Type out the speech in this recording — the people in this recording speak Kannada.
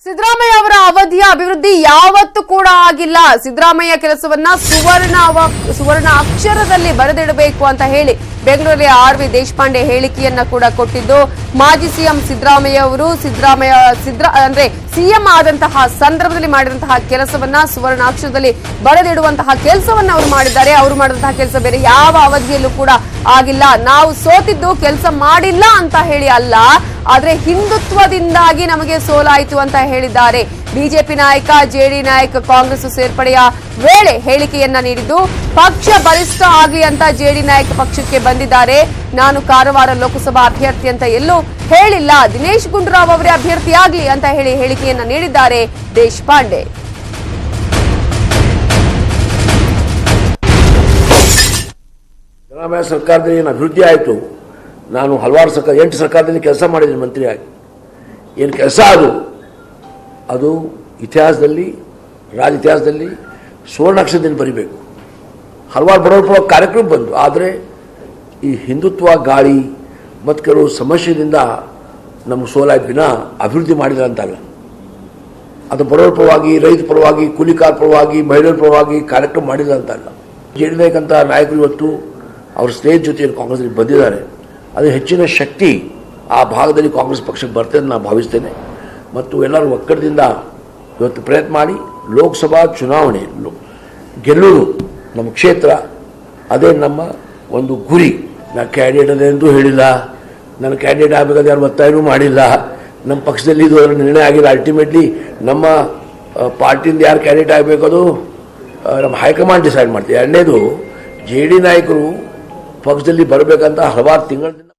ಸಿದ್ದರಾಮಯ್ಯ ಅವರ ಅವಧಿಯ ಅಭಿವೃದ್ಧಿ ಯಾವತ್ತೂ ಕೂಡ ಆಗಿಲ್ಲ. ಸಿದ್ದರಾಮಯ್ಯ ಕೆಲಸವನ್ನ ಸುವರ್ಣ ಅಕ್ಷರದಲ್ಲಿ ಬರೆದಿಡಬೇಕು ಅಂತ ಹೇಳಿ ಬೆಂಗಳೂರಲ್ಲಿ ಆರ್.ವಿ. ದೇಶಪಾಂಡೆ ಹೇಳಿಕೆಯನ್ನ ಕೂಡ ಕೊಟ್ಟಿದ್ದು, ಮಾಜಿ ಸಿಎಂ ಸಿದ್ದರಾಮಯ್ಯ ಅವರು ಅಂದ್ರೆ ಸಿಎಂ ಆದಂತಹ ಸಂದರ್ಭದಲ್ಲಿ ಮಾಡಿದಂತಹ ಕೆಲಸವನ್ನ ಸುವರ್ಣ ಅಕ್ಷರದಲ್ಲಿ ಬರೆದಿಡುವಂತಹ ಕೆಲಸವನ್ನ ಅವರು ಮಾಡಿದ್ದಾರೆ. ಅವರು ಮಾಡಿದಂತಹ ಕೆಲಸ ಬೇರೆ ಯಾವ ಅವಧಿಯಲ್ಲೂ ಕೂಡ ಆಗಿಲ್ಲ. ನಾವು ಸೋತಿದ್ದು ಕೆಲಸ ಮಾಡಿಲ್ಲ ಅಂತ ಹೇಳಿ ಅಲ್ಲ, ಆದ್ರೆ ಹಿಂದುತ್ವದಿಂದಾಗಿ ನಮಗೆ ಸೋಲಾಯಿತು ಅಂತ ಹೇಳಿದ್ದಾರೆ. ಬಿಜೆಪಿ ನಾಯಕ, ಜೆಡಿ ನಾಯಕ ಕಾಂಗ್ರೆಸ್ ಸೇರ್ಪಡೆಯ ವೇಳೆ ಹೇಳಿಕೆಯನ್ನ ನೀಡಿದ್ದು, ಪಕ್ಷ ಬಲಿಷ್ಠ ಆಗಲಿ ಅಂತ ಜೆಡಿ ನಾಯಕ ಪಕ್ಷಕ್ಕೆ ಬಂದಿದ್ದಾರೆ. ನಾನು ಕಾರವಾರ ಲೋಕಸಭಾ ಅಭ್ಯರ್ಥಿ ಅಂತ ಎಲ್ಲೂ ಹೇಳಿಲ್ಲ, ದಿನೇಶ್ ಗುಂಡೂರಾವ್ ಅವರೇ ಅಭ್ಯರ್ಥಿಯಾಗಲಿ ಅಂತ ಹೇಳಿ ಹೇಳಿಕೆಯನ್ನ ನೀಡಿದ್ದಾರೆ ದೇಶಪಾಂಡೆ. ಸಿದ್ದರಾಮಯ್ಯ ಸರ್ಕಾರದಲ್ಲಿ ಏನು ಅಭಿವೃದ್ಧಿ ಆಯಿತು, ನಾನು ಹಲವಾರು 8 ಸರ್ಕಾರದಲ್ಲಿ ಕೆಲಸ ಮಾಡಿದ್ದೀನಿ ಮಂತ್ರಿಯಾಗಿ. ಏನು ಕೆಲಸ ಅದು ಇತಿಹಾಸದಲ್ಲಿ, ರಾಜ ಇತಿಹಾಸದಲ್ಲಿ ಸುವರ್ಣಾಕ್ಷರದಿಂದ ಬರಿಬೇಕು. ಹಲವಾರು ಬಡವರ ಕಾರ್ಯಕ್ರಮ ಬಂದು, ಆದರೆ ಈ ಹಿಂದುತ್ವ ಗಾಳಿ ಮತ್ತು ಕೆಲವು ಸಮಸ್ಯೆಯಿಂದ ನಮ್ಗೆ ಸೋಲಾಯ್ತು ವಿನ ಅಭಿವೃದ್ಧಿ ಮಾಡಿಲ್ಲ ಅಂತಲ್ಲ. ಅದು ಬಡವರ ಪರವಾಗಿ, ರೈತ ಪರವಾಗಿ, ಕೂಲಿಕಾರ ಪರವಾಗಿ, ಮಹಿಳೆಯರ ಪರವಾಗಿ ಕಾರ್ಯಕ್ರಮ ಮಾಡಿಲ್ಲ ಅಂತಲ್ಲ. ಜೆಡಿ ನಾಯಕಂತ ನಾಯಕರು ಇವತ್ತು ಅವ್ರ ಸ್ನೇಹಿತರ ಜೊತೆ ಕಾಂಗ್ರೆಸ್ನಲ್ಲಿ ಬಂದಿದ್ದಾರೆ. ಅದು ಹೆಚ್ಚಿನ ಶಕ್ತಿ ಆ ಭಾಗದಲ್ಲಿ ಕಾಂಗ್ರೆಸ್ ಪಕ್ಷಕ್ಕೆ ಬರ್ತದೆ ನಾನು ಭಾವಿಸ್ತೇನೆ. ಮತ್ತು ಎಲ್ಲರೂ ಒಕ್ಕಡದಿಂದ ಇವತ್ತು ಪ್ರಯತ್ನ ಮಾಡಿ ಲೋಕಸಭಾ ಚುನಾವಣೆ ಗೆಲ್ಲುವುದು ನಮ್ಮ ಕ್ಷೇತ್ರ, ಅದೇ ನಮ್ಮ ಒಂದು ಗುರಿ. ನಾನು ಕ್ಯಾಂಡಿಡೇಟ್ ಅದೇಂದು ಹೇಳಿಲ್ಲ, ನಾನು ಕ್ಯಾಂಡಿಡೇಟ್ ಆಗಬೇಕಾದ ಯಾರು ಒತ್ತಾಯನೂ ಮಾಡಿಲ್ಲ. ನಮ್ಮ ಪಕ್ಷದಲ್ಲಿ ಇದು ನಿರ್ಣಯ ಆಗಿಲ್ಲ. ಅಲ್ಟಿಮೇಟ್ಲಿ ನಮ್ಮ ಪಾರ್ಟಿಯಿಂದ ಯಾರು ಕ್ಯಾಂಡಿಡೇಟ್ ಆಗಬೇಕದು ನಮ್ಮ ಹೈಕಮಾಂಡ್ ಡಿಸೈಡ್ ಮಾಡ್ತೀವಿ. ಎರಡನೇದು, ಜೆ ಡಿ ನಾಯಕರು ಪಕ್ಷದಲ್ಲಿ ಬರಬೇಕಂತ ಹಲವಾರು ತಿಂಗಳಿಂದ